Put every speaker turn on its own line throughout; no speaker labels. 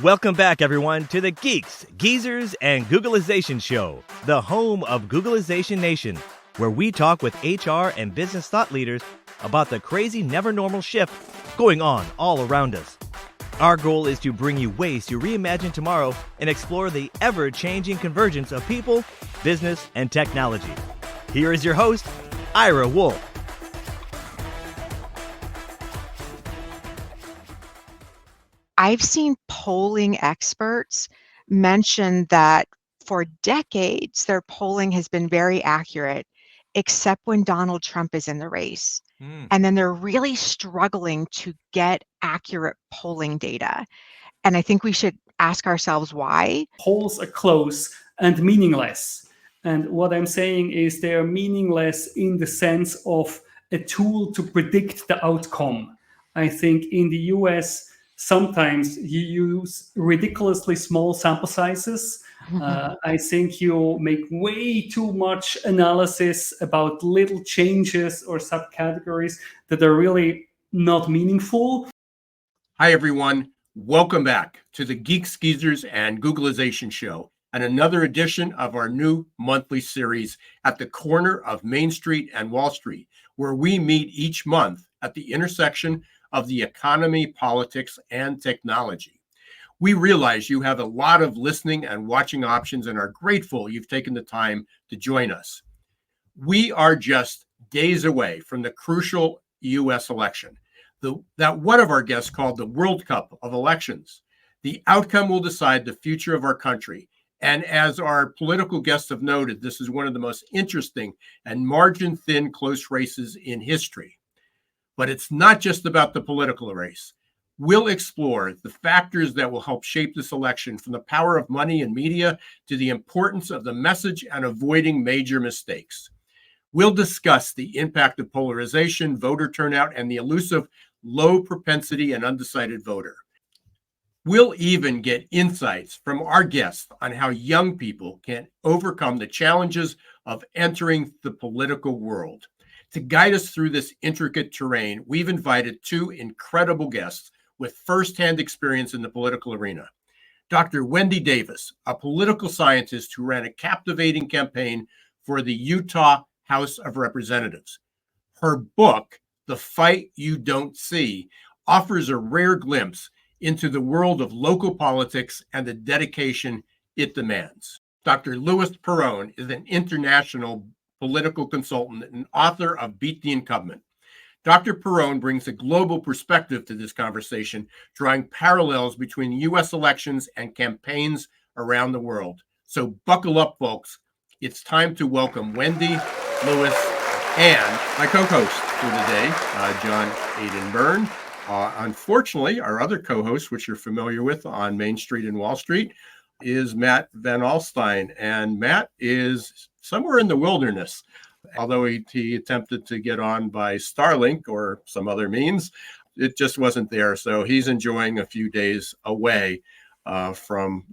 Welcome back, everyone, to the Geeks, Geezers, and Googleization Show, the home of Googleization Nation, where we talk with HR and business thought leaders about the crazy, never normal shift going on all around us. Our goal is to bring you ways to reimagine tomorrow and explore the ever-changing convergence of people, business, and technology. Here is your host, Ira Wolf.
I've seen polling experts mention that for decades, their polling has been very accurate, except when Donald Trump is in the race. And then they're really struggling to get accurate polling data. And I think we should ask ourselves why.
Polls are close and meaningless. And what I'm saying is they are meaningless in the sense of a tool to predict the outcome. I think in the US, sometimes you use ridiculously small sample sizes. I think you make way too much analysis about little changes or subcategories that are really not meaningful.
Hi, everyone. Welcome back to the Geeks, Geezers, and Googleization Show, and another edition of our new monthly series at the corner of Main Street and Wall Street, where we meet each month at the intersection of the economy, politics, and technology. We realize you have a lot of listening and watching options and are grateful you've taken the time to join us. We are just days away from the crucial U.S. election, that one of our guests called the World Cup of elections. The outcome will decide the future of our country. And as our political guests have noted, this is one of the most interesting and margin-thin close races in history. But it's not just about the political race. We'll explore the factors that will help shape this election, from the power of money and media to the importance of the message and avoiding major mistakes. We'll discuss the impact of polarization, voter turnout, and the elusive low propensity and undecided voter. We'll even get insights from our guests on how young people can overcome the challenges of entering the political world. To guide us through this intricate terrain, we've invited two incredible guests with firsthand experience in the political arena. Dr. Wendy Davis, a political scientist who ran a captivating campaign for the Utah House of Representatives. Her book, The Fight You Don't See, offers a rare glimpse into the world of local politics and the dedication it demands. Dr. Perron is an international political consultant and author of Beat the Incumbent. Dr. Perron brings a global perspective to this conversation, drawing parallels between U.S. elections and campaigns around the world. So buckle up, folks. It's time to welcome Wendy, Lewis, and my co-host for the day, John Aiden Byrne. Unfortunately, our other co-host, which you're familiar with on Main Street and Wall Street, is Matt Van Alstyne. And Matt is somewhere in the wilderness. Although he attempted to get on by Starlink or some other means, it just wasn't there. So he's enjoying a few days away from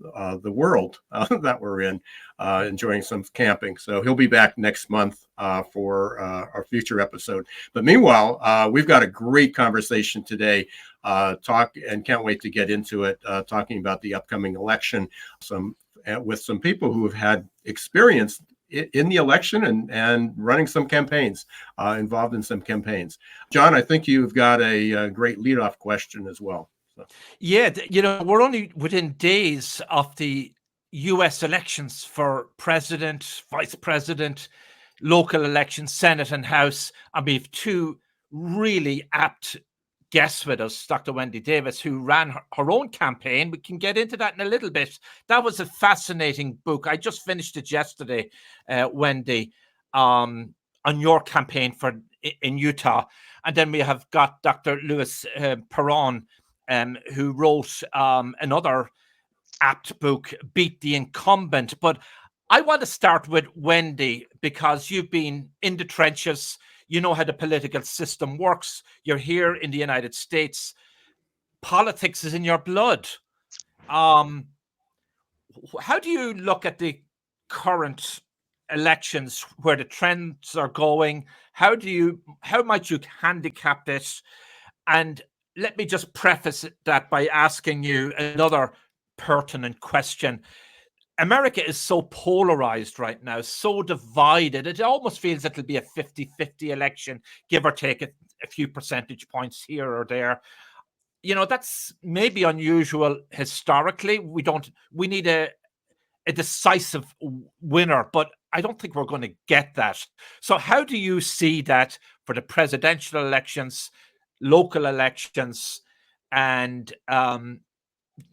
the world that we're in, enjoying some camping. So he'll be back next month for our future episode. But meanwhile, we've got a great conversation today, and can't wait to get into it, talking about the upcoming election, with some people who have had experience in the election and running some campaigns, involved in some campaigns. John, I think you've got a great leadoff question as well. So.
Yeah, we're only within days of the U.S. elections for president, vice president, local elections, Senate and House. And we have two really apt guests with us, Dr. Wendy Davis, who ran her own campaign. We can get into that in a little bit. That was a fascinating book. I just finished it yesterday, Wendy, on your campaign in Utah. And then we have got Dr. Lewis Perron, who wrote another apt book, Beat the Incumbent. But I want to start with Wendy, because you've been in the trenches. You know how the political system works. You're here in the United States. Politics is in your blood. How do you look at the current elections, where the trends are going? How might you handicap this? And let me just preface that by asking you another pertinent question. America is so polarized right now, so divided. It almost feels it'll be a 50-50 election, give or take a few percentage points here or there. That's maybe unusual historically. We need a decisive winner, but I don't think we're going to get that. So how do you see that for the presidential elections, local elections, and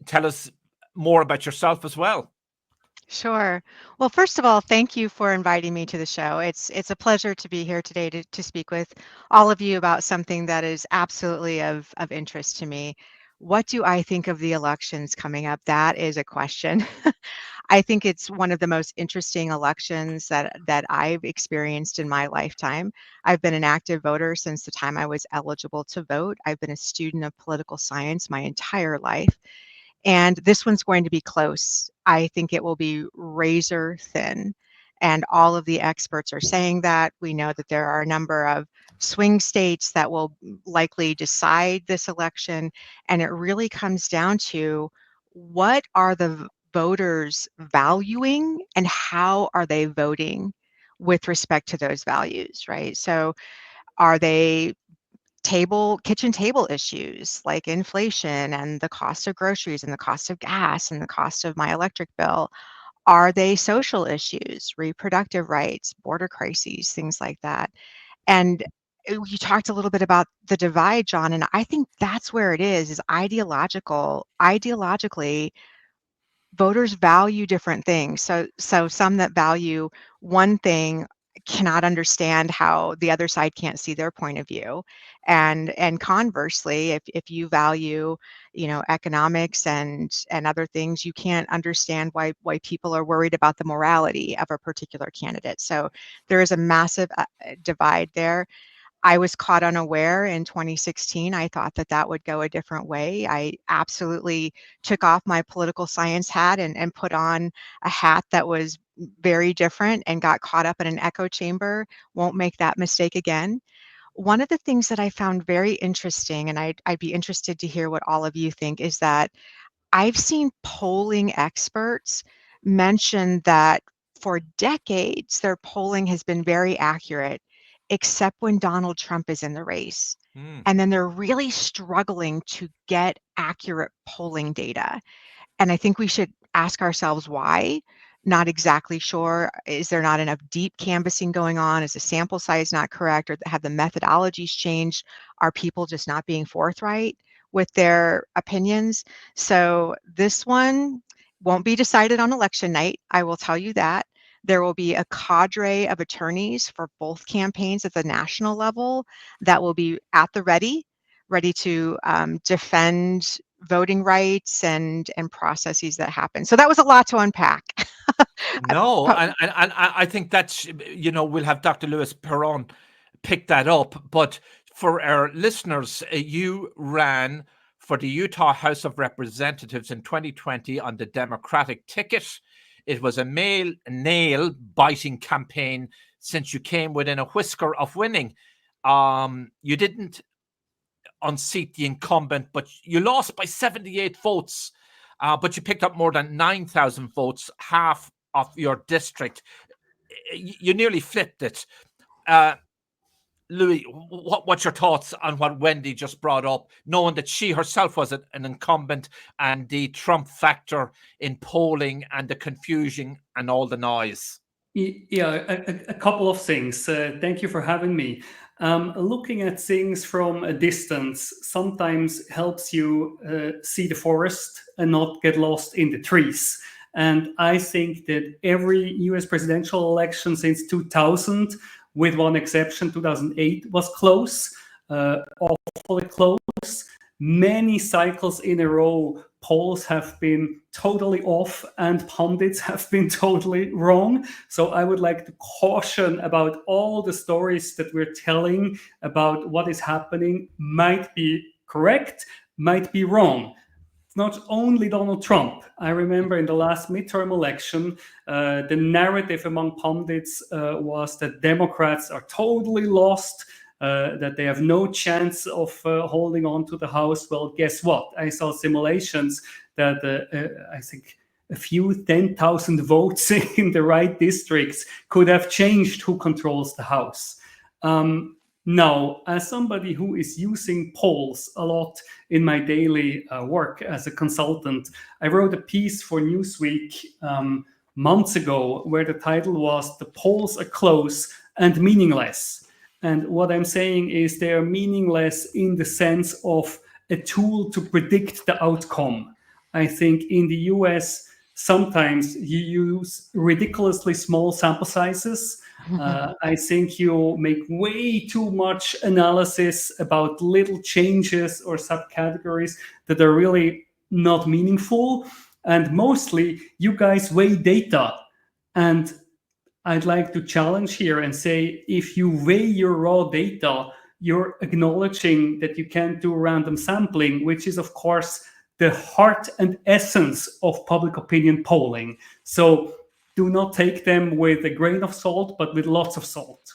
tell us more about yourself as well?
Sure. Well, first of all, thank you for inviting me to the show. It's a pleasure to be here today to speak with all of you about something that is absolutely of interest to me. What do I think of the elections coming up? That is a question. I think it's one of the most interesting elections that I've experienced in my lifetime. I've been an active voter since the time I was eligible to vote. I've been a student of political science my entire life. And this one's going to be close. I think it will be razor thin. And all of the experts are saying that. We know that there are a number of swing states that will likely decide this election. And it really comes down to what are the voters valuing and how are they voting with respect to those values, right? So are they kitchen table issues like inflation and the cost of groceries and the cost of gas and the cost of my electric bill? Are they social issues, reproductive rights, border crises, things like that? And you talked a little bit about the divide, John, and I think that's where it is ideologically, voters value different things. So some that value one thing cannot understand how the other side can't see their point of view. And conversely, if you value, economics and other things, you can't understand why people are worried about the morality of a particular candidate. So there is a massive divide there. I was caught unaware in 2016. I thought that would go a different way. I absolutely took off my political science hat and put on a hat that was very different and got caught up in an echo chamber. Won't make that mistake again. One of the things that I found very interesting, and I'd be interested to hear what all of you think, is that I've seen polling experts mention that for decades, their polling has been very accurate, except when Donald Trump is in the race. And then they're really struggling to get accurate polling data. And I think we should ask ourselves why. Not exactly sure. Is there not enough deep canvassing going on? Is the sample size not correct? Or have the methodologies changed? Are people just not being forthright with their opinions? So this one won't be decided on election night. I will tell you that. There will be a cadre of attorneys for both campaigns at the national level that will be at the ready to defend voting rights and processes that happen. So that was a lot to unpack.
No, and I think that's, we'll have Dr. Lewis Perron pick that up. But for our listeners, you ran for the Utah House of Representatives in 2020 on the Democratic ticket. It was a nail-biting campaign since you came within a whisker of winning. You didn't unseat the incumbent, but you lost by 78 votes. But you picked up more than 9,000 votes, half of your district. You nearly flipped it. Louis, what's your thoughts on what Wendy just brought up, knowing that she herself was an incumbent, and the Trump factor in polling and the confusion and all the noise?
Yeah, a couple of things. Thank you for having me. Looking at things from a distance sometimes helps you see the forest and not get lost in the trees. And I think that every US presidential election since 2000, with one exception, 2008, was close, awfully close. Many cycles in a row, polls have been totally off and pundits have been totally wrong. So I would like to caution about all the stories that we're telling about what is happening might be correct, might be wrong. It's not only Donald Trump. I remember in the last midterm election, the narrative among pundits was that Democrats are totally lost, that they have no chance of holding on to the House. Well, guess what? I saw simulations that I think a few 10,000 votes in the right districts could have changed who controls the House. Now, as somebody who is using polls a lot in my daily work as a consultant, I wrote a piece for Newsweek months ago where the title was "The Polls Are Close and Meaningless." And what I'm saying is they are meaningless in the sense of a tool to predict the outcome. I think in the US, sometimes you use ridiculously small sample sizes. I think you make way too much analysis about little changes or subcategories that are really not meaningful. And mostly you guys weigh data. And I'd like to challenge here and say, if you weigh your raw data, you're acknowledging that you can't do random sampling, which is, of course, the heart and essence of public opinion polling. So do not take them with a grain of salt, but with lots of salt.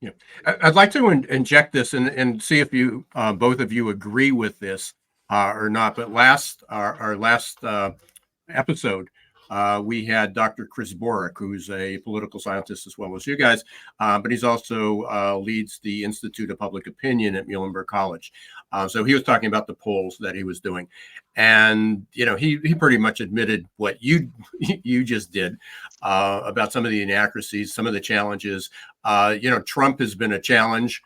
Yeah, I'd like to inject this and see if you both of you agree with this or not. But our last episode, we had Dr. Chris Borick, who's a political scientist as well as you guys, but he's also leads the Institute of Public Opinion at Muhlenberg College. So he was talking about the polls that he was doing, and he pretty much admitted what you just did about some of the inaccuracies, some of the challenges. Trump has been a challenge,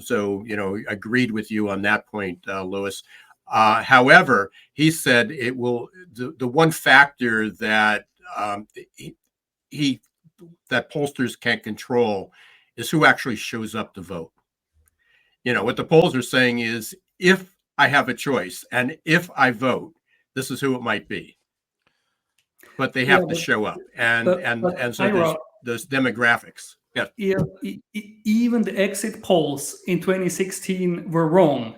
so agreed with you on that point, Lewis. However, he said it will. The one factor that that pollsters can't control is who actually shows up to vote. What the polls are saying is, if I have a choice and if I vote, this is who it might be. But they have to show up, and so there's demographics. Yeah.
Even the exit polls in 2016 were wrong.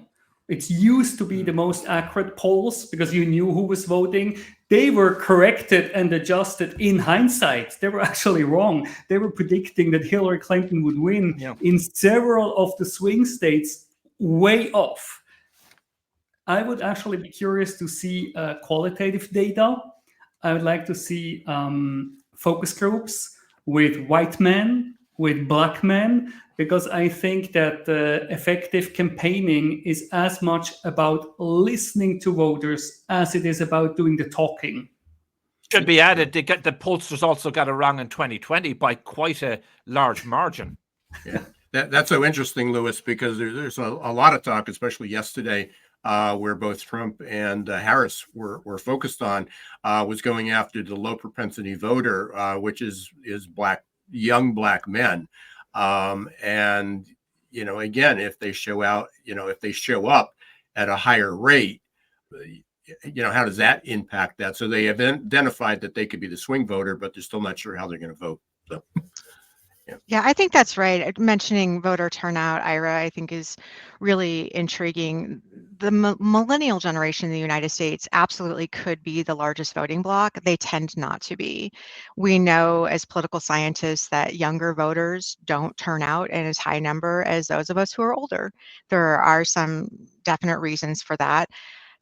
It used to be the most accurate polls because you knew who was voting. They were corrected and adjusted in hindsight. They were actually wrong. They were predicting that Hillary Clinton would win in several of the swing states, way off. I would actually be curious to see qualitative data. I would like to see focus groups with white men, with black men, because I think that effective campaigning is as much about listening to voters as it is about doing the talking.
Should be added, the pollsters also got it wrong in 2020 by quite a large margin.
Yeah, that's so interesting, Lewis, because there's a lot of talk, especially yesterday, where both Trump and Harris were focused on, was going after the low propensity voter, which is young black men. And again, if they show up at a higher rate, how does that impact that? So they have identified that they could be the swing voter, but they're still not sure how they're going to vote. So
Yeah, I think that's right. Mentioning voter turnout, Ira, I think is really intriguing. The millennial generation in the United States absolutely could be the largest voting bloc. They tend not to be. We know as political scientists that younger voters don't turn out in as high number as those of us who are older. There are some definite reasons for that.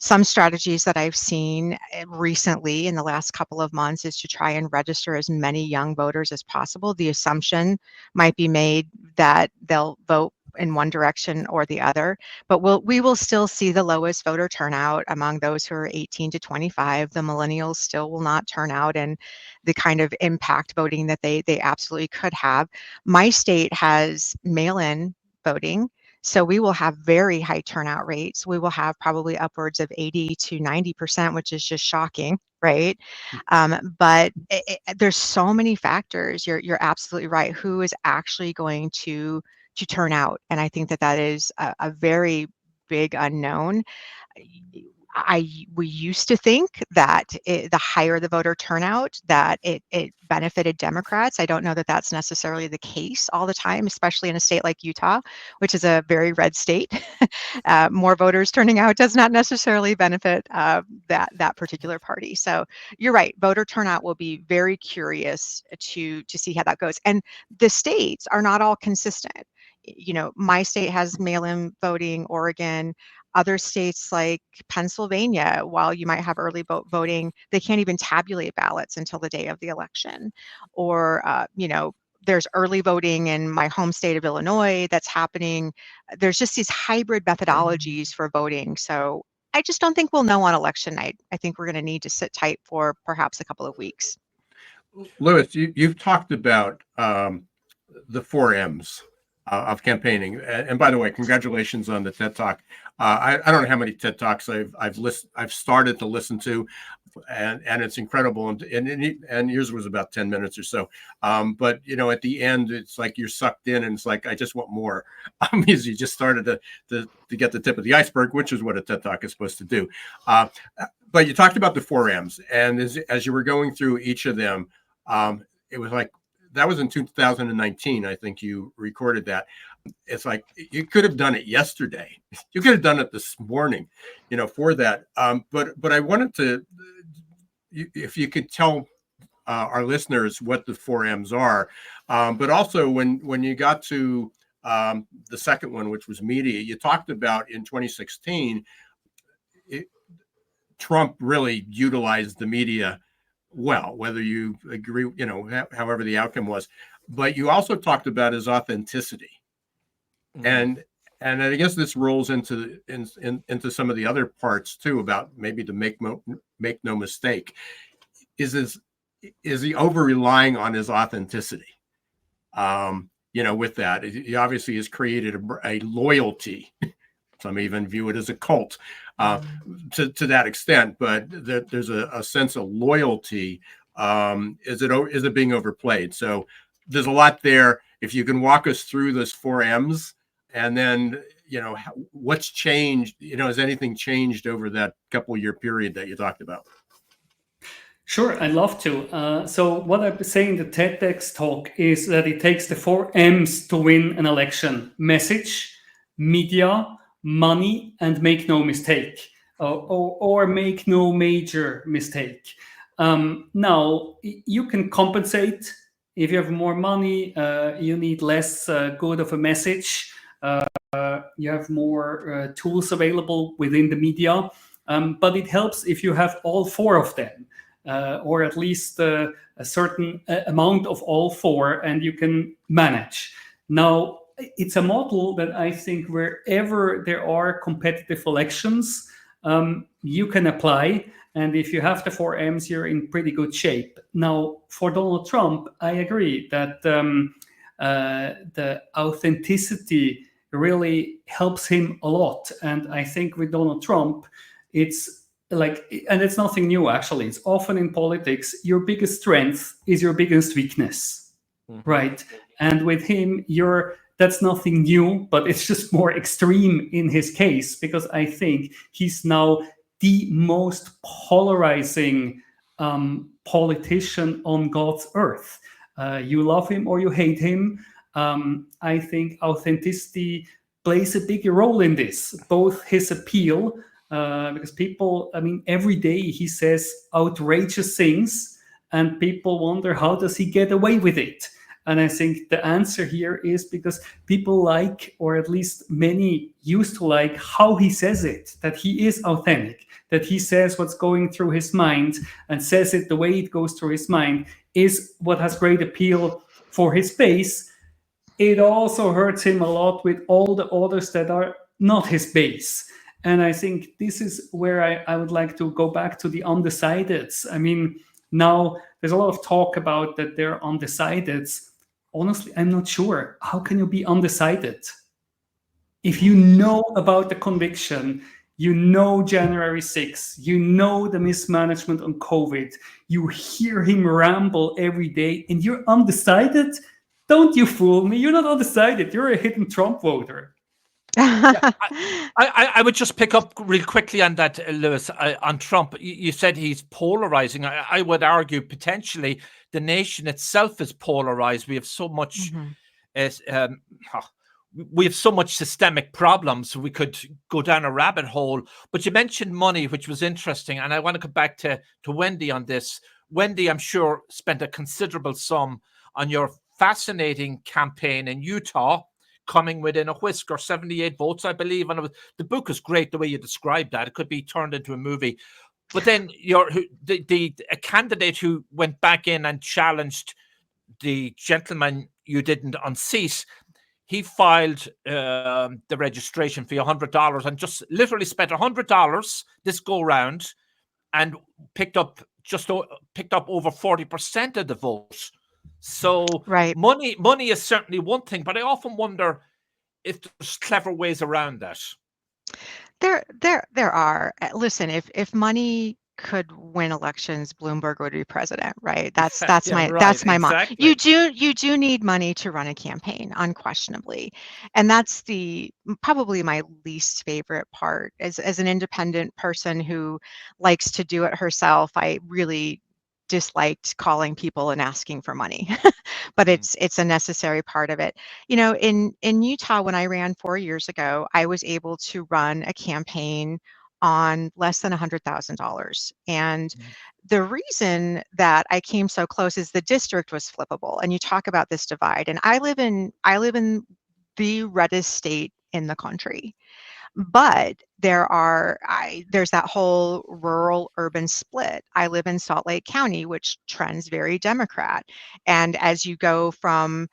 Some strategies that I've seen recently in the last couple of months is to try and register as many young voters as possible. The assumption might be made that they'll vote in one direction or the other, but we will still see the lowest voter turnout among those who are 18 to 25. The millennials still will not turn out in the kind of impact voting that they absolutely could have. My state has mail-in voting. So we will have very high turnout rates. We will have probably upwards of 80 to 90%, which is just shocking, right? But there's so many factors. You're absolutely right. Who is actually going to turn out? And I think that is a very big unknown. We used to think that the higher the voter turnout, that it benefited Democrats. I don't know that that's necessarily the case all the time, especially in a state like Utah, which is a very red state. More voters turning out does not necessarily benefit that particular party. So you're right. Voter turnout will be very curious to see how that goes. And the states are not all consistent. My state has mail-in voting. Oregon, Other states like Pennsylvania, while you might have early voting, they can't even tabulate ballots until the day of the election. Or, there's early voting in my home state of Illinois that's happening. There's just these hybrid methodologies for voting. So I just don't think we'll know on election night. I think we're going to need to sit tight for perhaps a couple of weeks.
Louis, you've talked about the 4 M's of campaigning, and by the way, congratulations on the TED Talk. I don't know how many TED Talks I've started to listen to, and it's incredible. And yours was about 10 minutes or so. But at the end, it's like you're sucked in, and it's like I just want more. Because you just started to get the tip of the iceberg, which is what a TED Talk is supposed to do. But you talked about the 4 M's, and as you were going through each of them, it was like that was in 2019. I think you recorded that. It's like you could have done it yesterday. You could have done it this morning, for that. But I wanted to, if you could tell our listeners what the 4 M's are, but also when you got to the second one, which was media, you talked about in 2016, Trump really utilized the media well, whether you agree, however the outcome was. But you also talked about his authenticity. Mm-hmm. And I guess this rolls into some of the other parts too, about maybe to make no mistake. Is he over relying on his authenticity? With that, he obviously has created a loyalty. Some even view it as a cult to that extent, but there's a sense of loyalty. Is it being overplayed? So there's a lot there. If you can walk us through those 4 M's, and then what's changed? Has anything changed over that couple-year period that you talked about?
Sure, I'd love to. So what I'm saying in the TEDx talk is that it takes the 4 M's to win an election: message, media, money, and make no mistake, or make no major mistake. Now, you can compensate. If you have more money, you need less good of a message. You have more tools available within the media. But it helps if you have all 4 of them, or at least a certain amount of all 4, and you can manage. Now, it's a model that I think wherever there are competitive elections, you can apply. And if you have the 4 M's, you're in pretty good shape. Now, for Donald Trump, I agree that the authenticity really helps him a lot. And I think with Donald Trump, it's like, and it's nothing new, actually. It's often in politics, your biggest strength is your biggest weakness, right? And with him, that's nothing new, but it's just more extreme in his case, because I think he's now the most polarizing politician on God's earth. You love him or you hate him. I think authenticity plays a bigger role in this, both his appeal, because people, every day he says outrageous things, and people wonder, how does he get away with it? And I think the answer here is because people like, or at least many used to like, how he says it, that he is authentic, that he says what's going through his mind and says it the way it goes through his mind is what has great appeal for his base. It also hurts him a lot with all the others that are not his base. And I think this is where I would like to go back to the undecideds. Now there's a lot of talk about that they're undecideds. Honestly, I'm not sure. How can you be undecided? If you know about the conviction, you know January 6th, you know the mismanagement on COVID, you hear him ramble every day, and you're undecided? Don't you fool me. You're not undecided. You're a hidden Trump voter.
Yeah, I would just pick up real quickly on that, Louis, on Trump. You said he's polarizing. I would argue potentially the nation itself is polarized. We have so much, we have so much systemic problems. We could go down a rabbit hole. But you mentioned money, which was interesting, and I want to come back to Wendy on this. Wendy, I'm sure, spent a considerable sum on your fascinating campaign in Utah, coming within a whisker, 78 votes, I believe. And the book is great the way you described that. It could be turned into a movie. But then a candidate who went back in and challenged the gentleman you didn't unseat, he filed the registration fee, $100, and just literally spent $100 this go round, and picked up over 40% of the vote. So
Right.
money is certainly one thing, but I often wonder if there's clever ways around that.
There are. Listen, if money could win elections, Bloomberg would be president, right? That's
Yeah, right,
that's my mind.
exactly.
You do need money to run a campaign, unquestionably, and that's probably my least favorite part. As an independent person who likes to do it herself, I really disliked calling people and asking for money, but it's a necessary part of it. You know, in Utah, when I ran 4 years ago, I was able to run a campaign on less than $100,000. And the reason that I came so close is the district was flippable. And you talk about this divide. And I live in the reddest state in the country. But there's that whole rural urban split. I live in Salt Lake County, which trends very Democrat. And as you go from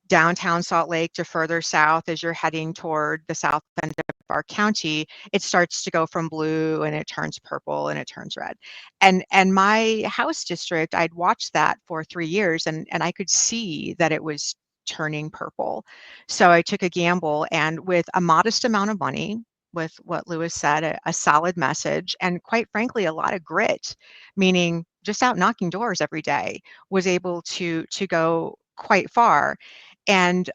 downtown Salt Lake to further south, as you're heading toward the south end of our county, it starts to go from blue and it turns purple and it turns red. And my House district, I'd watched that for 3 years, and I could see that it was turning purple. So I took a gamble, and with a modest amount of money, with what Lewis said, a solid message, and quite frankly, a lot of grit, meaning just out knocking doors every day, was able to go quite far. And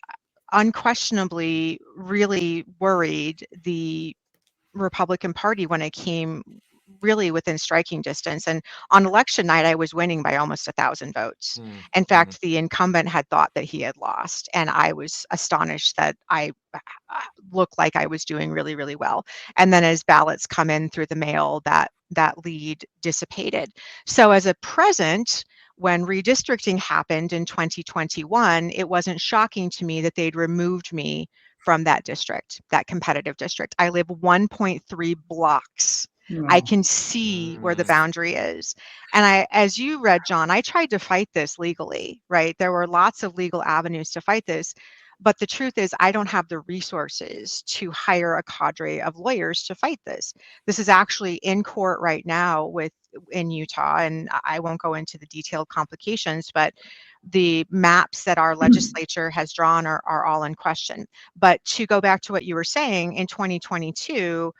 unquestionably really worried the Republican Party when it came really within striking distance. And on election night, I was winning by almost 1,000 votes. In fact, the incumbent had thought that he had lost, and I was astonished that I looked like I was doing really, really well. And then as ballots come in through the mail, that lead dissipated. So as a present, when redistricting happened in 2021, it wasn't shocking to me that they'd removed me from that district, that competitive district. I live 1.3 blocks. I can see where the boundary is. And as you read, John, I tried to fight this legally, right? There were lots of legal avenues to fight this. But the truth is, I don't have the resources to hire a cadre of lawyers to fight this. This is actually in court right now in Utah, and I won't go into the detailed complications, but the maps that our legislature has drawn are all in question. But to go back to what you were saying, in 2022,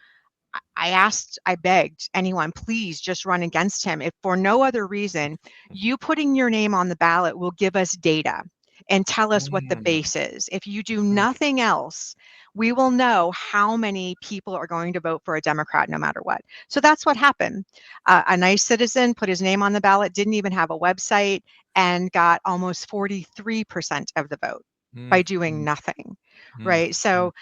I begged anyone, please just run against him. If for no other reason, you putting your name on the ballot will give us data and tell us what the base is. If you do nothing else, we will know how many people are going to vote for a Democrat no matter what. So that's what happened. A nice citizen put his name on the ballot, didn't even have a website, and got almost 43% of the vote by doing nothing, right? So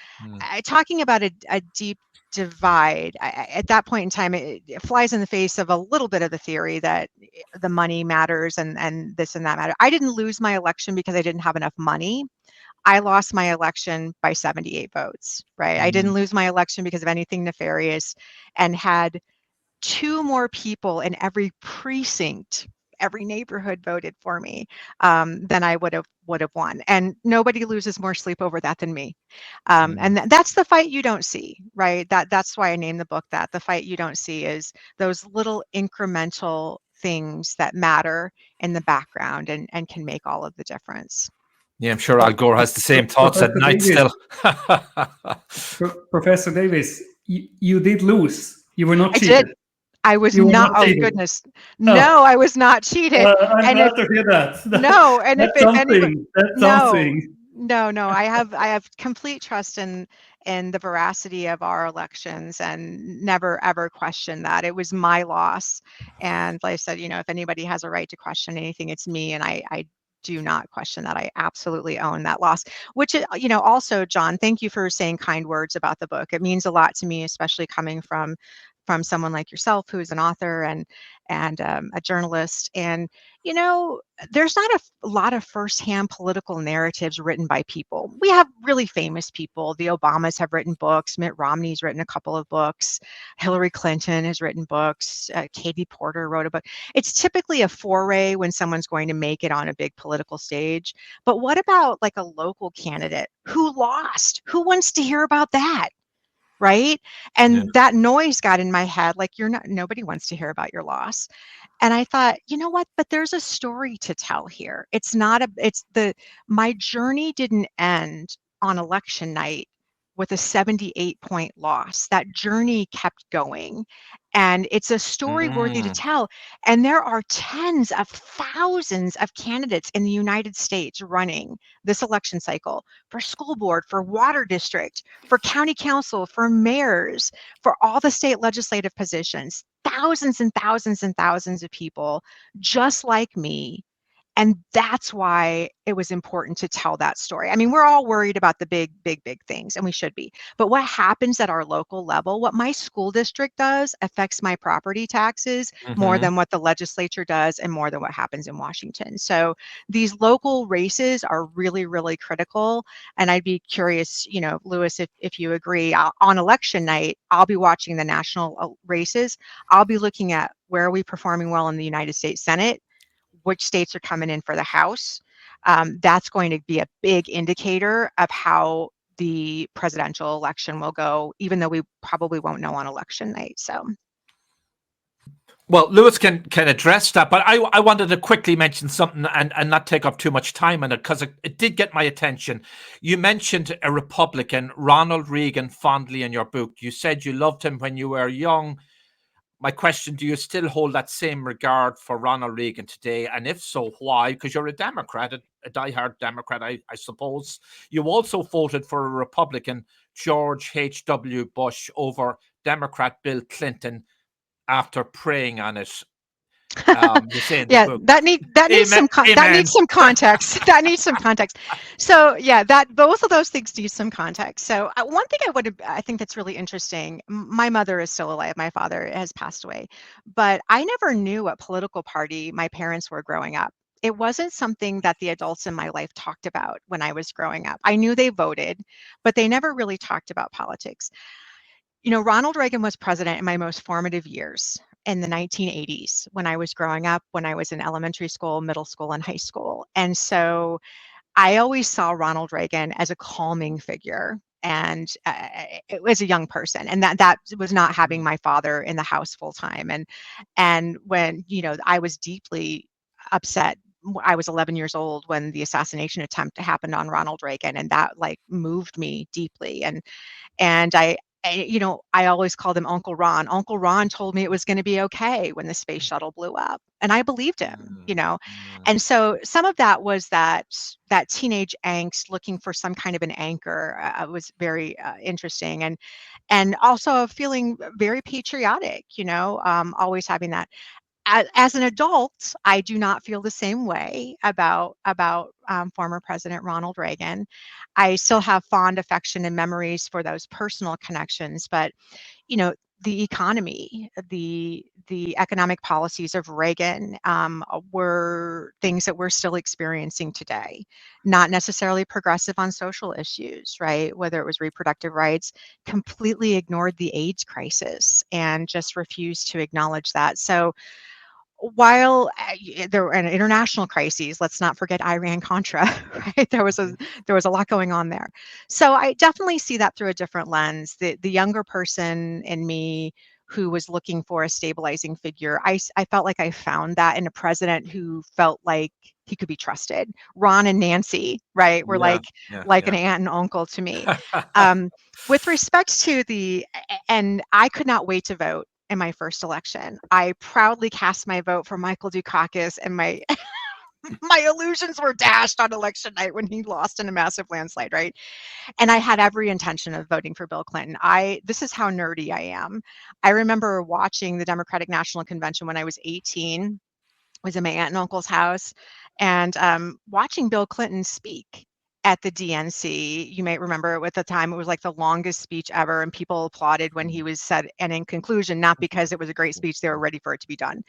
talking about a deep divide, at that point in time, it flies in the face of a little bit of the theory that the money matters and this and that matter. I didn't lose my election because I didn't have enough money. I lost my election by 78 votes, right? I didn't lose my election because of anything nefarious, and had 2 more people in every precinct, every neighborhood voted for me, than I would have won. And nobody loses more sleep over that than me. And that's the fight you don't see, right? That's why I named the book that. The fight you don't see is those little incremental things that matter in the background and can make all of the difference.
Yeah, I'm sure Al Gore has the same thoughts at night still.
Professor Davis, you did lose. You were not cheated.
I did. I was not. Oh goodness, no, I was not cheated.
I'm glad to hear that.
No, and
that's
if
something. That's something.
No. I have complete trust in the veracity of our elections, and never ever questioned that. It was my loss, and like I said, if anybody has a right to question anything, it's me, and I do not question that. I absolutely own that loss, which, also, John, thank you for saying kind words about the book. It means a lot to me, especially coming from from someone like yourself, who's an author and a journalist. And you know, there's not a lot of firsthand political narratives written by people. We have really famous people. The Obamas have written books. Mitt Romney's written a couple of books. Hillary Clinton has written books. Katie Porter wrote a book. It's typically a foray when someone's going to make it on a big political stage. But what about like a local candidate who lost? Who wants to hear about that? Right? And that noise got in my head, like, nobody wants to hear about your loss. And I thought, you know what, but there's a story to tell here. My journey didn't end on election night with a 78-point loss. That journey kept going. And it's a story worthy to tell. And there are tens of thousands of candidates in the United States running this election cycle for school board, for water district, for county council, for mayors, for all the state legislative positions, thousands and thousands and thousands of people just like me. And that's why it was important to tell that story. I mean, we're all worried about the big things, and we should be. But what happens at our local level, what my school district does, affects my property taxes more than what the legislature does and more than what happens in Washington. So these local races are really, really critical. And I'd be curious, you know, Lewis, if you agree, on election night, I'll be watching the national races. I'll be looking at where are we performing well in the United States Senate, which states are coming in for the House. That's going to be a big indicator of how the presidential election will go, even though we probably won't know on election night. So,
well, Lewis can address that, but I wanted to quickly mention something and not take up too much time on it, because it did get my attention. You mentioned a Republican, Ronald Reagan, fondly in your book. You said you loved him when you were young. My question, do you still hold that same regard for Ronald Reagan today? And if so, why? Because you're a Democrat, a diehard Democrat, I suppose. You also voted for a Republican, George H.W. Bush, over Democrat Bill Clinton after praying on it.
Yeah, that needs some context. That needs some context. So yeah, both of those things need some context. So one thing I think that's really interesting. My mother is still alive. My father has passed away, but I never knew what political party my parents were growing up. It wasn't something that the adults in my life talked about when I was growing up. I knew they voted, but they never really talked about politics. You know, Ronald Reagan was president in my most formative years in the 1980s when I was growing up, when I was in elementary school, middle school, and high school. And so I always saw Ronald Reagan as a calming figure, and it was a young person, and that was not having my father in the house full time. And when, you know, I was deeply upset. I was 11 years old when the assassination attempt happened on Ronald Reagan, and that like moved me deeply. And you know, I always called him Uncle Ron. Uncle Ron told me it was going to be okay when the space shuttle blew up, and I believed him, you know. And so some of that was that teenage angst, looking for some kind of an anchor, was very interesting, and also feeling very patriotic, you know, always having that. As an adult, I do not feel the same way about former President Ronald Reagan. I still have fond affection and memories for those personal connections, but you know, the economy, the economic policies of Reagan were things that we're still experiencing today. Not necessarily progressive on social issues, right? Whether it was reproductive rights, completely ignored the AIDS crisis and just refused to acknowledge that. So while there were international crises, let's not forget Iran-Contra, right? There was a lot going on there. So I definitely see that through a different lens. The younger person in me who was looking for a stabilizing figure, I felt like I found that in a president who felt like he could be trusted. Ron and Nancy, right, were like an aunt and uncle to me. With respect to and I could not wait to vote in my first election. I proudly cast my vote for Michael Dukakis, and my illusions were dashed on election night when he lost in a massive landslide, right? And I had every intention of voting for Bill Clinton. This is how nerdy I am. I remember watching the Democratic National Convention when I was 18. I was in my aunt and uncle's house, and watching Bill Clinton speak. at the DNC. You might remember at the time it was like the longest speech ever, and people applauded when he was said. And in conclusion, not because it was a great speech, they were ready for it to be done.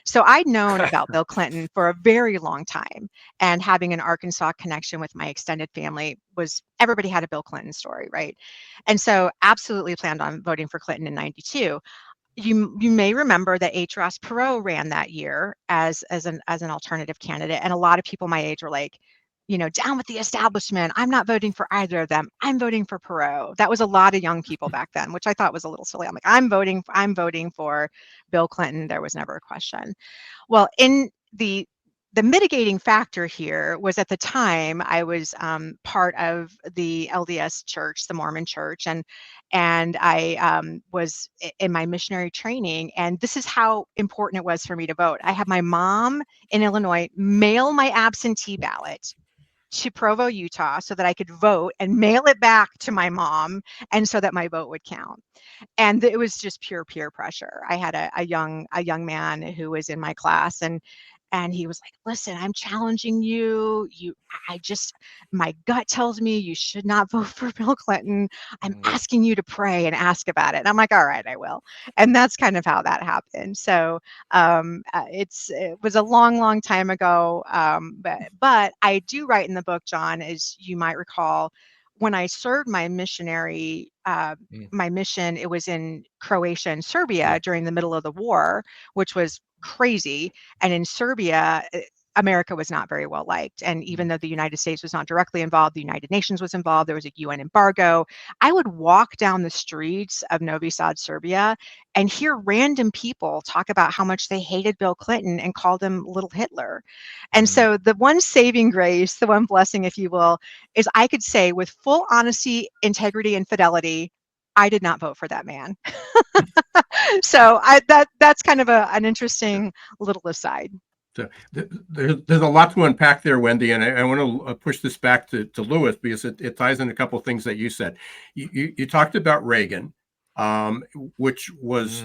So I'd known about Bill Clinton for a very long time, and having an Arkansas connection with my extended family was everybody had a Bill Clinton story, right? And so absolutely planned on voting for Clinton in '92. You may remember that H. Ross Perot ran that year as an alternative candidate, and a lot of people my age were like, down with the establishment. I'm not voting for either of them. I'm voting for Perot. That was a lot of young people back then, which I thought was a little silly. I'm like, I'm voting for Bill Clinton. There was never a question. Well, in the mitigating factor here was at the time I was part of the LDS church, the Mormon church, and I was in my missionary training, and this is how important it was for me to vote. I had my mom in Illinois mail my absentee ballot to Provo, Utah, so that I could vote and mail it back to my mom, and so that my vote would count. And it was just pure peer pressure. I had a young man who was in my class, and he was like, listen, I'm challenging you. My gut tells me you should not vote for Bill Clinton. I'm asking you to pray and ask about it. And I'm like, all right, I will. And that's kind of how that happened. So it was a long, long time ago. But I do write in the book, John, as you might recall, when I served my missionary, my mission, it was in Croatia and Serbia during the middle of the war, which was crazy. And in Serbia, America was not very well liked. And even though the United States was not directly involved, the United Nations was involved. There was a UN embargo. I would walk down the streets of Novi Sad, Serbia, and hear random people talk about how much they hated Bill Clinton and called him Little Hitler. And so the one saving grace, the one blessing, if you will, is I could say with full honesty, integrity, and fidelity, I did not vote for that man. So that's kind of an interesting little aside.
So there's a lot to unpack there, Wendy, and I want to push this back to Lewis because it ties in a couple of things that you said. You talked about Reagan, which was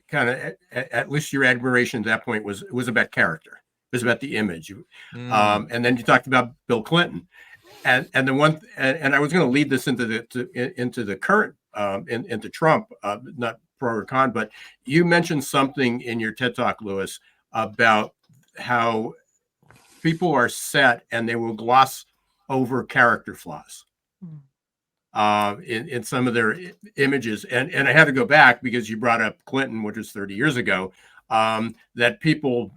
kind of, at least your admiration at that point was about character. It was about the image. And then you talked about Bill Clinton. And the one, and I was going to lead this into the current, into Trump, not pro or con, but you mentioned something in your TED Talk, Lewis, about how people are set and they will gloss over character flaws in some of their images. And I had to go back because you brought up Clinton, which was 30 years ago, that people,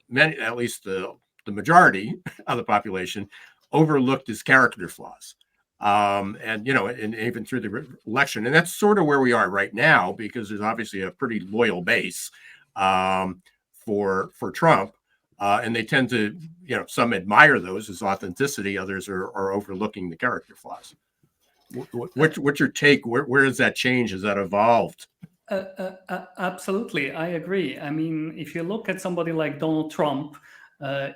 many, at least the majority of the population, overlooked his character flaws. And even through the election. And that's sort of where we are right now, because there's obviously a pretty loyal base for Trump. And they tend to, some admire those as authenticity. Others are overlooking the character flaws. What's your take? Where has that changed? Has that evolved?
Absolutely. I agree. I mean, if you look at somebody like Donald Trump,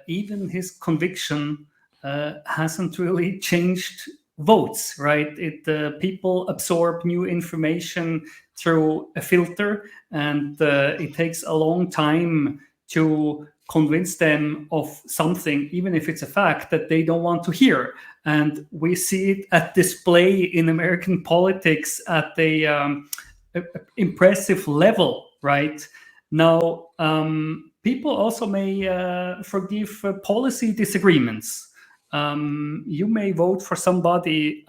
even his conviction hasn't really changed votes, right? People absorb new information through a filter, and it takes a long time to convince them of something, even if it's a fact that they don't want to hear. And we see it at display in American politics at the impressive level, right? Now, people also may forgive policy disagreements. You may vote for somebody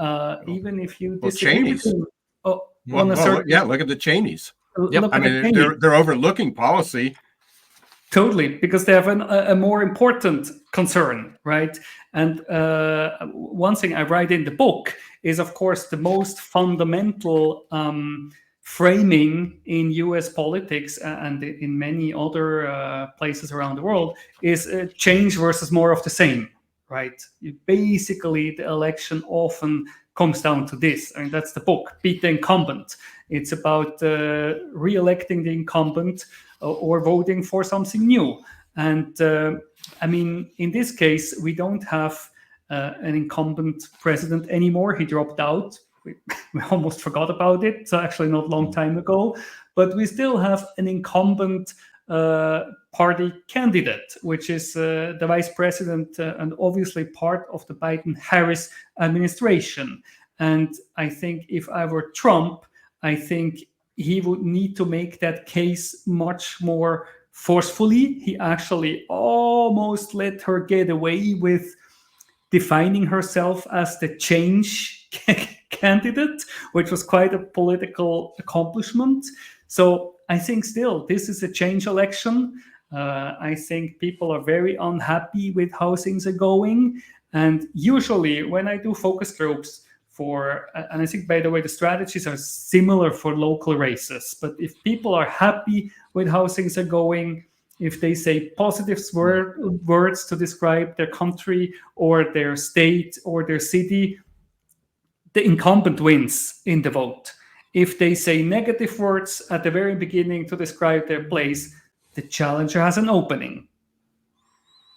even if you disagree with them.
Look at the Cheneys. They're overlooking policy.
Totally, because they have a more important concern, right? And one thing I write in the book is, of course, the most fundamental framing in US politics and in many other places around the world is change versus more of the same, right? Basically, the election often comes down to this. I mean, that's the book, Beat the Incumbent. It's about re-electing the incumbent or voting for something new. And in this case, we don't have an incumbent president anymore. He dropped out. We almost forgot about it. So actually not a long time ago. But we still have an incumbent party candidate, which is the vice president and obviously part of the Biden-Harris administration. And I think if I were Trump, I think he would need to make that case much more forcefully. He actually almost let her get away with defining herself as the change candidate, which was quite a political accomplishment. So I think still this is a change election. I think people are very unhappy with how things are going. And usually when I do focus groups and I think, by the way, the strategies are similar for local races. But if people are happy with how things are going, if they say positive words to describe their country or their state or their city, the incumbent wins in the vote. If they say negative words at the very beginning to describe their place, the challenger has an opening.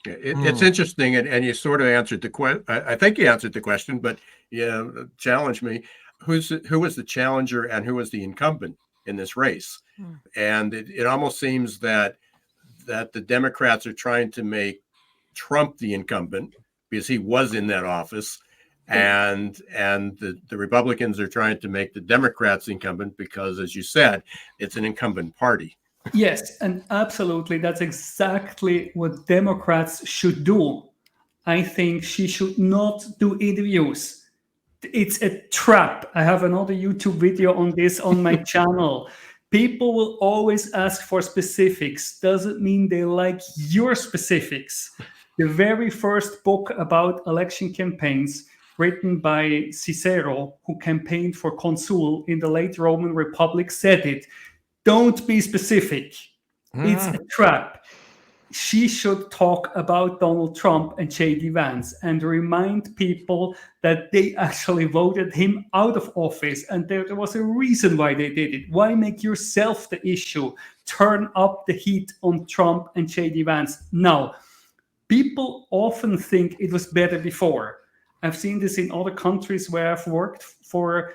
It's interesting, and you sort of answered the question. I think you answered the question, but challenge me. Who was the challenger and who was the incumbent in this race? And it almost seems that the Democrats are trying to make Trump the incumbent because he was in that office, and the Republicans are trying to make the Democrats incumbent because, as you said, it's an incumbent party.
Yes, and absolutely, that's exactly what Democrats should do. I think she should not do interviews. It's a trap. I have another YouTube video on this on my channel. People will always ask for specifics. Doesn't mean they like your specifics. The very first book about election campaigns, written by Cicero, who campaigned for consul in the late Roman Republic, said it. Don't be specific. It's a trap. She should talk about Donald Trump and J.D. Vance and remind people that they actually voted him out of office. And there was a reason why they did it. Why make yourself the issue? Turn up the heat on Trump and J.D. Vance. Now, people often think it was better before. I've seen this in other countries where I've worked for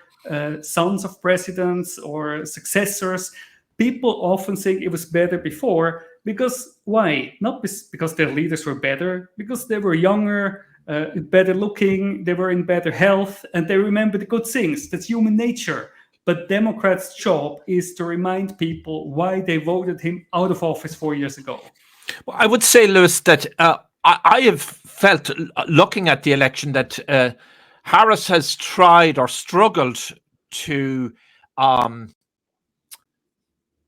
sons of presidents or successors. People often think it was better before because why? Not because their leaders were better, because they were younger, better looking, they were in better health, and they remember the good things. That's human nature. But Democrats' job is to remind people why they voted him out of office 4 years ago.
Well, I would say, Lewis, that I have felt, looking at the election, that Harris has tried or struggled to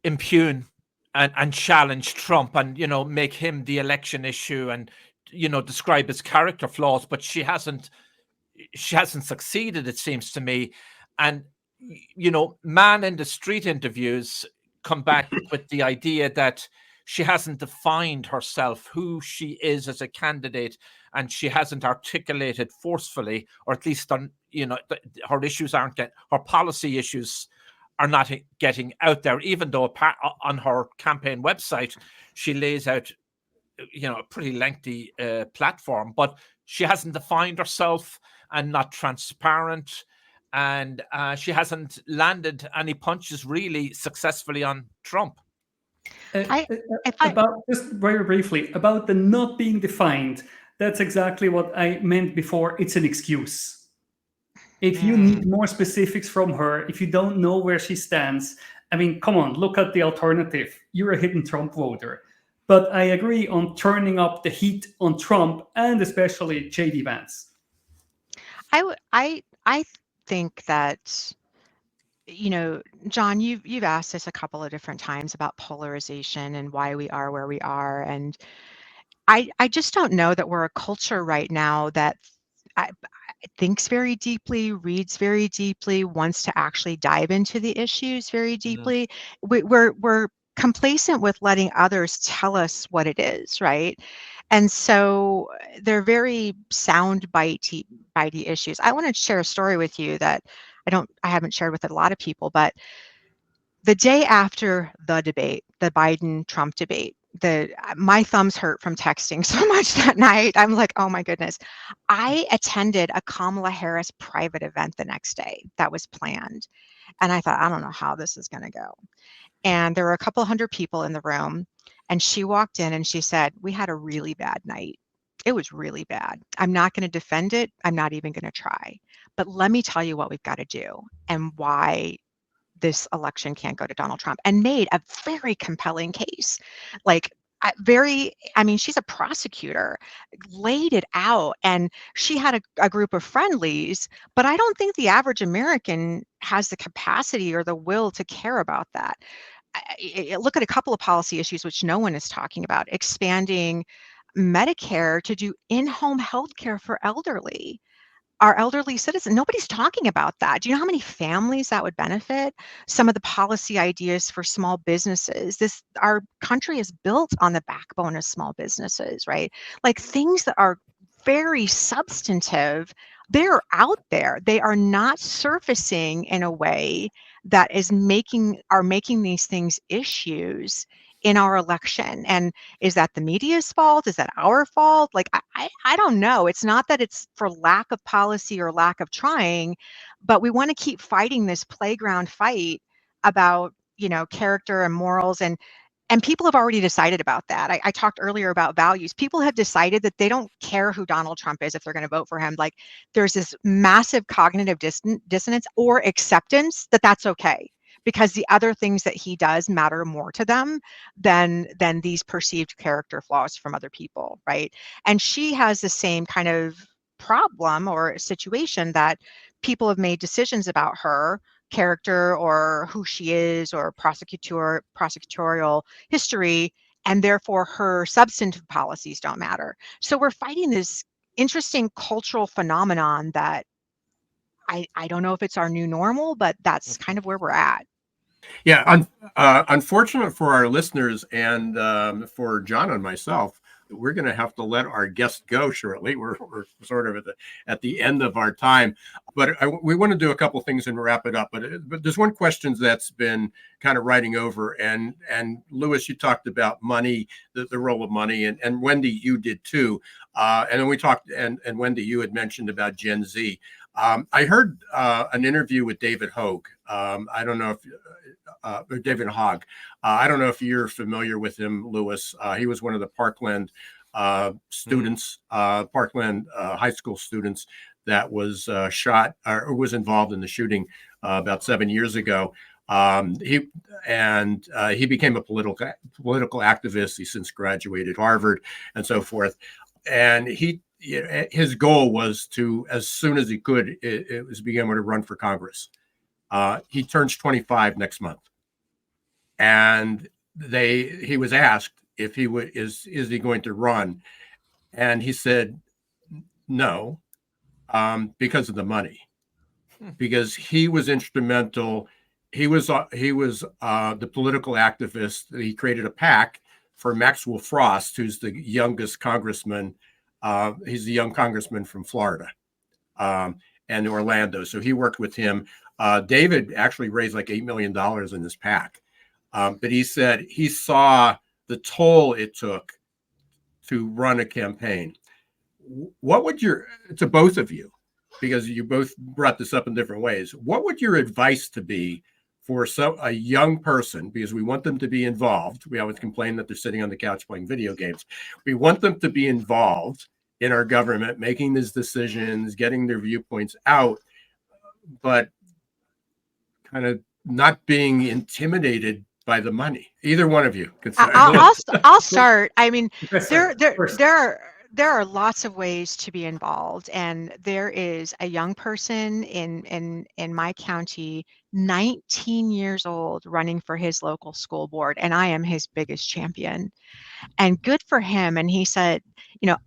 impugn and challenge Trump and, make him the election issue and, describe his character flaws, but she hasn't succeeded, it seems to me. And, man in the street interviews come back with the idea that she hasn't defined herself, who she is as a candidate, and she hasn't articulated forcefully, or at least on, her issues her policy issues are not getting out there, even though on her campaign website, she lays out, a pretty lengthy platform, but she hasn't defined herself and not transparent. And she hasn't landed any punches really successfully on Trump.
Just very briefly, about the not being defined, that's exactly what I meant before. It's an excuse. If you need more specifics from her, if you don't know where she stands, I mean, come on, look at the alternative. You're a hidden Trump voter. But I agree on turning up the heat on Trump and especially J.D. Vance.
I think that, John, you've asked us a couple of different times about polarization and why we are where we are. And I just don't know that we're a culture right now that thinks very deeply, reads very deeply, wants to actually dive into the issues very deeply. We're complacent with letting others tell us what it is, right? And so they're very sound bitey issues. I want to share a story with you that I haven't shared with a lot of people, but the day after the debate, the Biden-Trump debate, my thumbs hurt from texting so much that night. I'm like, oh my goodness. I attended a Kamala Harris private event the next day that was planned. And I thought, I don't know how this is going to go. And there were a couple hundred people in the room. And she walked in and she said, we had a really bad night. It was really bad. I'm not going to defend it. I'm not even going to try. But let me tell you what we've got to do and why this election can't go to Donald Trump, and made a very compelling case. Like, I mean, she's a prosecutor, laid it out, and she had a group of friendlies, but I don't think the average American has the capacity or the will to care about that. Look at a couple of policy issues which no one is talking about: expanding Medicare to do in-home health care for our elderly citizens. Nobody's talking about that. Do you know how many families that would benefit? Some of the policy ideas for small businesses. Our country is built on the backbone of small businesses, right? Like, things that are very substantive, they're out there. They are not surfacing in a way that is making these things issues in our election. And is that the media's fault? Is that our fault? Like, I don't know. It's not that it's for lack of policy or lack of trying, but we want to keep fighting this playground fight about, character and morals, and people have already decided about that. I talked earlier about values. People have decided that they don't care who Donald Trump is if they're going to vote for him. Like, there's this massive cognitive dissonance or acceptance that that's okay, because the other things that he does matter more to them than these perceived character flaws from other people, right? And she has the same kind of problem or situation, that people have made decisions about her character or who she is or prosecutorial history, and therefore her substantive policies don't matter. So we're fighting this interesting cultural phenomenon that I don't know if it's our new normal, but that's kind of where we're at.
Yeah, unfortunate for our listeners and for John and myself, we're going to have to let our guest go shortly. We're sort of at the end of our time, but we want to do a couple things and wrap it up. But there's one question that's been kind of riding over, and Lewis, you talked about money, the role of money, and Wendy, you did too. And then we talked, and Wendy, you had mentioned about Gen Z. I heard an interview with David Hogue. I don't know if or David Hogg. I don't know if you're familiar with him, Lewis. He was one of the Parkland students, Parkland high school students that was shot or was involved in the shooting about 7 years ago. He became a political activist. He since graduated Harvard and so forth. And his goal was to, as soon as he could, it was began to run for Congress. He turns 25 next month, and he was asked if he would is he going to run, and he said no, because of the money, because he was instrumental. He was the political activist. He created a PAC for Maxwell Frost, who's the youngest congressman. He's the young congressman from Florida and Orlando. So he worked with him. David actually raised like $8 million in this PAC. But he said he saw the toll it took to run a campaign. What would to both of you, because you both brought this up in different ways, what would your advice to be for a young person, because we want them to be involved? We always complain that they're sitting on the couch playing video games. We want them to be involved in our government, making these decisions, getting their viewpoints out, but kind of not being intimidated by the money. Either one of you could start.
I'll start. I mean, there are lots of ways to be involved, and there is a young person in my county, 19 years old, running for his local school board, and I am his biggest champion. And good for him. And he said,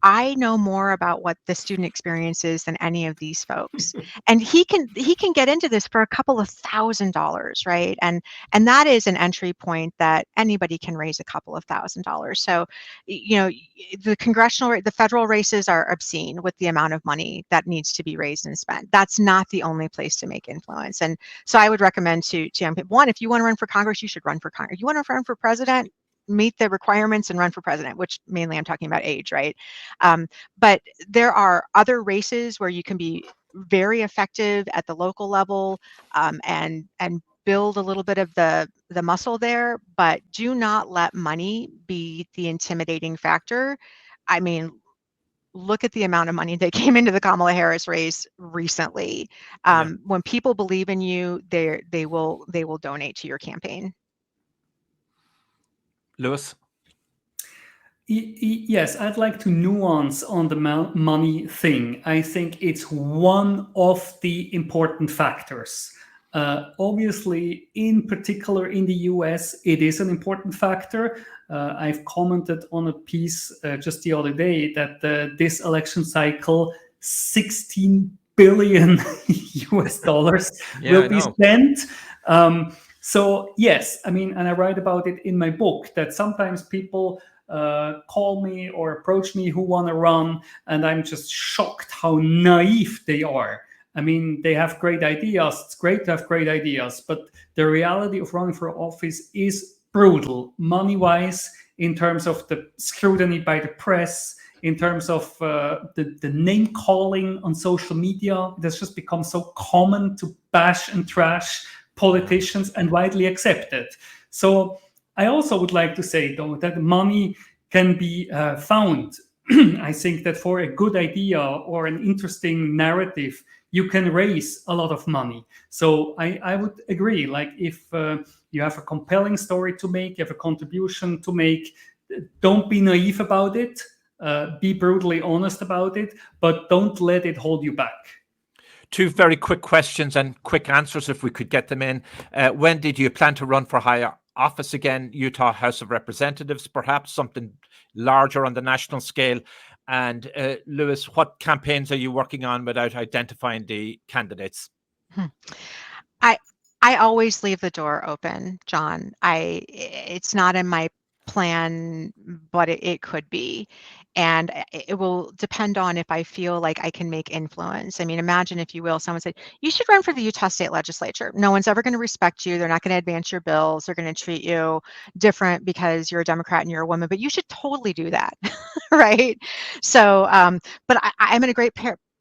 I know more about what the student experience is than any of these folks. And he can get into this for a couple of $1,000s, right? And that is an entry point that anybody can raise a couple of $1,000s. So, the federal races are obscene with the amount of money that needs to be raised and spent. That's not the only place to make influence. And so I would recommend to young people, one, if you want to run for Congress, you should run for Congress. You want to run for president, meet the requirements and run for president, which mainly I'm talking about age, right? But there are other races where you can be very effective at the local level, and build a little bit of the muscle there, but do not let money be the intimidating factor. I mean, look at the amount of money that came into the Kamala Harris race recently. When people believe in you, they will donate to your campaign.
Lewis?
Yes, I'd like to nuance on the money thing. I think it's one of the important factors. Obviously, in particular in the US, it is an important factor. I've commented on a piece just the other day that this election cycle, 16 billion US dollars will be spent. So yes, I mean, and I write about it in my book, that sometimes people call me or approach me who want to run, and I'm just shocked how naive they are. I mean, they have great ideas. It's great to have great ideas, but the reality of running for office is brutal, money-wise, in terms of the scrutiny by the press, in terms of the name calling on social media. It has just become so common to bash and trash politicians and widely accepted. So I also would like to say, though, that money can be found. I think that for a good idea or an interesting narrative, you can raise a lot of money. So I would agree, like if you have a compelling story to make, you have a contribution to make, don't be naive about it, be brutally honest about it, but don't let it hold you back.
Two very quick questions and quick answers if we could get them in. Wendy, do you plan to run for higher office again? Utah House of Representatives, perhaps something larger on the national scale? And Lewis, what campaigns are you working on without identifying the candidates?
I always leave the door open, John. It's not in my plan, but it could be. And it will depend on if I feel like I can make influence. I mean, imagine, if you will, someone said, you should run for the Utah State Legislature. No one's ever going to respect you. They're not going to advance your bills. They're going to treat you different because you're a Democrat and you're a woman, but you should totally do that, right? So, but I'm in a great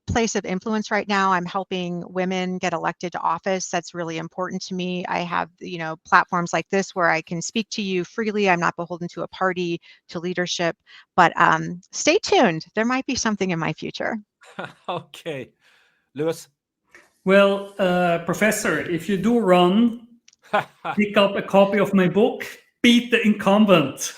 place of influence right now. I'm helping women get elected to office. That's really important to me. I have, platforms like this where I can speak to you freely. I'm not beholden to a party, to leadership, but stay tuned. There might be something in my future.
Okay. Lewis?
Well, Professor, if you do run, pick up a copy of my book, Beat the Incumbent.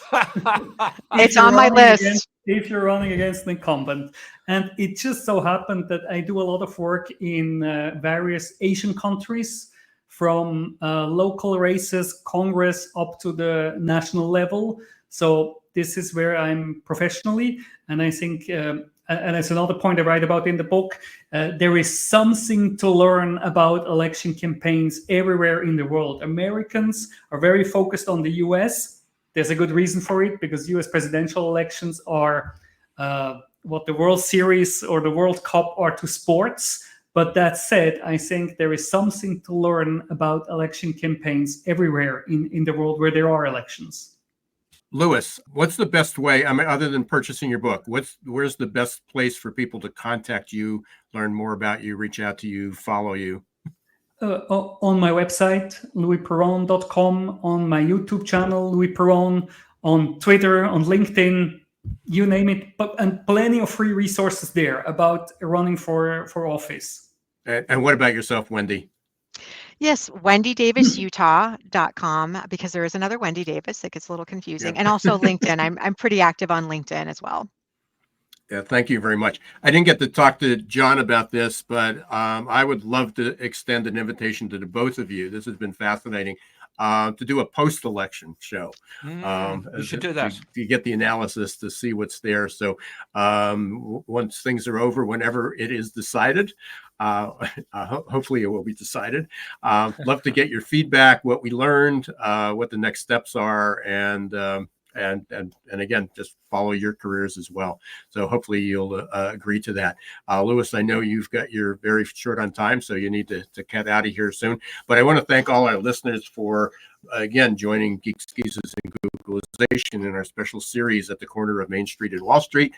It's on my list.
If you're running against an incumbent. And it just so happened that I do a lot of work in various Asian countries, from local races, Congress, up to the national level. So this is where I'm professionally. And I think, and that's another point I write about in the book, there is something to learn about election campaigns everywhere in the world. Americans are very focused on the US. There's a good reason for it, because US presidential elections are what the World Series or the World Cup are to sports. But that said, I think there is something to learn about election campaigns everywhere in the world where there are elections.
Lewis, what's the best way, I mean, other than purchasing your book, where's the best place for people to contact you, learn more about you, reach out to you, follow you?
On my website, louisperron.com, on my YouTube channel, Louis Perron, on Twitter, on LinkedIn, you name it, and plenty of free resources there about running for office.
And what about yourself, Wendy?
Yes, wendydavisutah.com, because there is another Wendy Davis. It gets a little confusing.
Yeah.
And also LinkedIn. I'm pretty active on LinkedIn as well.
Yeah, thank you very much. I didn't get to talk to John about this, but I would love to extend an invitation to the both of you. This has been fascinating, to do a post-election show.
You should do that.
To get the analysis, to see what's there. So once things are over, whenever it is decided, hopefully it will be decided. Love to get your feedback, what we learned, what the next steps are, and again, just follow your careers as well. So hopefully you'll agree to that. Lewis, I know you're very short on time, so you need to cut out of here soon. But I want to thank all our listeners for, again, joining Geeks, Geezers, and Googlization in our special series at the corner of Main Street and Wall Street.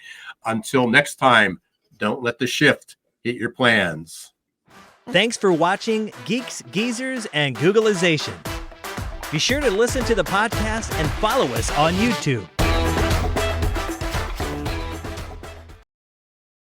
Until next time, don't let the shift Get your plans.
Thanks for watching Geeks, Geezers, and Googleization. Be sure to listen to the podcast and follow us on YouTube.